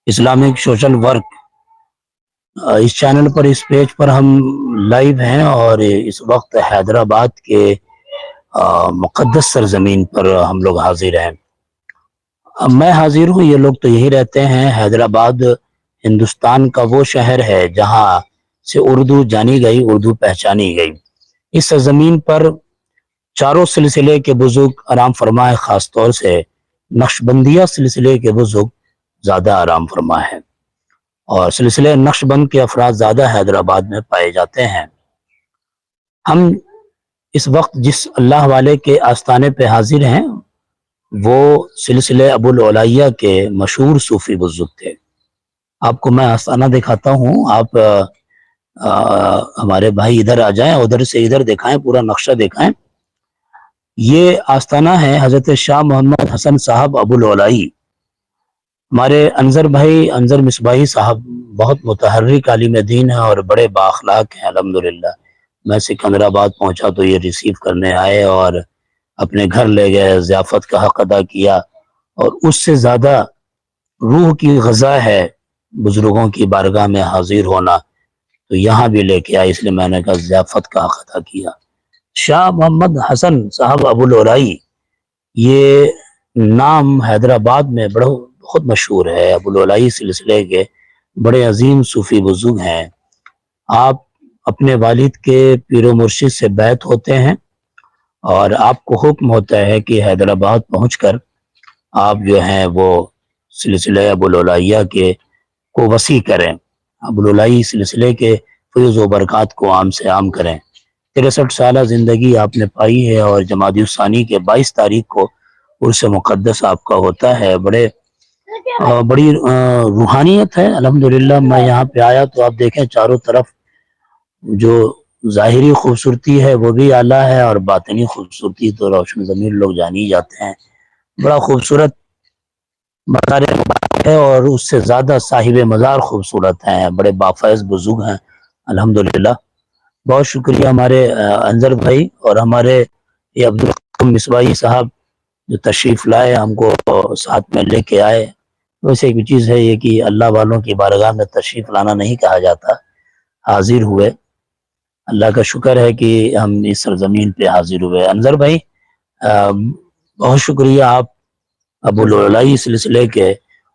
Islamic social work, اس channel پر، اس page پر ہم live ہیں، اور اس وقت حیدرآباد کے مقدس سرزمین پر ہم لوگ حاضر ہیں۔ میں حاضر ہوں، یہ لوگ تو یہی رہتے ہیں۔ حیدرآباد ہندوستان کا وہ شہر ہے جہاں سے اردو جانی گئی، اردو پہچانی گئی۔ اس سرزمین پر چاروں سلسلے کے بزرگ آرام فرما ہے، خاص طور سے نقشبندیہ سلسلے کے بزرگ زیادہ آرام فرما ہے، اور سلسلے نقشبند کے افراد زیادہ حیدرآباد میں پائے جاتے ہیں۔ ہم اس وقت جس اللہ والے کے آستانے پہ حاضر ہیں وہ سلسلے ابوالعلیہ کے مشہور صوفی بزرگ تھے۔ آپ کو میں آستانہ دکھاتا ہوں، آپ ہمارے بھائی ادھر آ جائیں، ادھر سے ادھر دکھائیں، پورا نقشہ دکھائیں۔ یہ آستانہ ہے حضرت شاہ محمد حسن صاحب ابوالعلیٰ۔ ہمارے انظر بھائی، انظر مصباحی صاحب بہت متحرک عالم دین ہیں اور بڑے بااخلاق ہیں الحمدللہ۔ میں سکندرآباد پہنچا تو یہ ریسیو کرنے آئے اور اپنے گھر لے گئے، ضیافت کا حق ادا کیا، اور اس سے زیادہ روح کی غذا ہے بزرگوں کی بارگاہ میں حاضر ہونا، تو یہاں بھی لے کے آئے، اس لیے میں نے کہا ضیافت کا حق ادا کیا۔ شاہ محمد حسن صاحب ابوالعلیٰ، یہ نام حیدرآباد میں بہت مشہور ہے۔ ابوالعلیٰ سلسلے کے بڑے عظیم صوفی بزرگ ہیں۔ آپ اپنے والد کے پیر و مرشد سے بیعت ہوتے ہیں، اور آپ کو حکم ہوتا ہے کہ حیدرآباد پہنچ کر آپ جو ہیں وہ سلسلہ ابوالعلیٰ کے کو وسیع کریں، ابوالعلیٰ سلسلے کے فیض و برکات کو عام سے عام کریں۔ 63 سالہ زندگی آپ نے پائی ہے، اور جمادی الثانی کے 22 تاریخ کو عرس مقدس آپ کا ہوتا ہے۔ بڑی روحانیت ہے الحمدللہ۔ میں یہاں پہ آیا تو آپ دیکھیں چاروں طرف جو ظاہری خوبصورتی ہے وہ بھی اعلیٰ ہے، اور باطنی خوبصورتی تو روشن ضمیر لوگ جان ہی جاتے ہیں۔ بڑا خوبصورت مزار مبارک ہے، اور اس سے زیادہ صاحب مزار خوبصورت ہیں، بڑے بافیض بزرگ ہیں الحمدللہ۔ بہت شکریہ ہمارے انظر بھائی اور ہمارے یہ عبدالقیوم مصباحی صاحب جو تشریف لائے، ہم کو ساتھ میں لے کے آئے۔ ویسے ایک چیز ہے یہ کہ اللہ والوں کی بارگاہ میں تشریف لانا نہیں کہا جاتا، حاضر ہوئے۔ اللہ کا شکر ہے کہ ہم اس سرزمین پہ حاضر ہوئے۔ انظر بھائی بہت شکریہ، آپ ابوالعلیٰ سلسلے کے،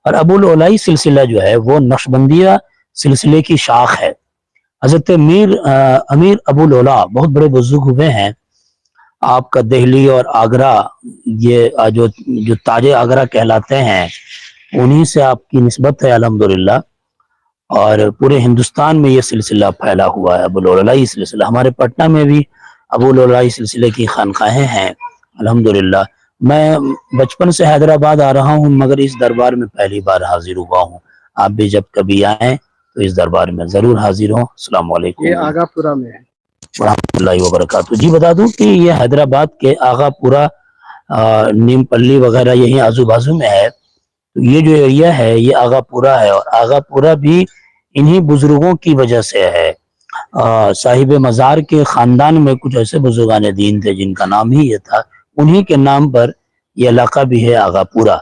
اور ابوالعلیٰ سلسلہ جو ہے وہ نقشبندیہ سلسلے کی شاخ ہے۔ حضرت امیر ابوالعلیٰ بہت بڑے بزرگ ہوئے ہیں۔ آپ کا دہلی اور آگرہ، یہ جو تاج آگرہ کہلاتے ہیں، انہی سے آپ کی نسبت ہے الحمدللہ، اور پورے ہندوستان میں یہ سلسلہ پھیلا ہوا ہے ابوالعلیٰ سلسلہ۔ ہمارے پٹنہ میں بھی ابوالعلیٰ سلسلے کی خانقاہیں ہیں الحمدللہ۔ میں بچپن سے حیدرآباد آ رہا ہوں، مگر اس دربار میں پہلی بار حاضر ہوا ہوں۔ آپ بھی جب کبھی آئیں تو اس دربار میں ضرور حاضر ہوں۔ السلام علیکم، یہ آغا پورا میں ہے ورحمۃ اللہ وبرکاتہ۔ جی بتا دوں کہ یہ حیدرآباد کے آغا پورا، نیم پلی وغیرہ یہی آزو بازو میں ہے۔ یہ جو ایریا ہے یہ آغا پورا ہے، اور آغا پورا بھی انہی بزرگوں کی وجہ سے ہے۔ صاحب مزار کے خاندان میں کچھ ایسے بزرگان دین تھے جن کا نام ہی یہ تھا، انہی کے نام پر یہ علاقہ بھی ہے آغا پورا۔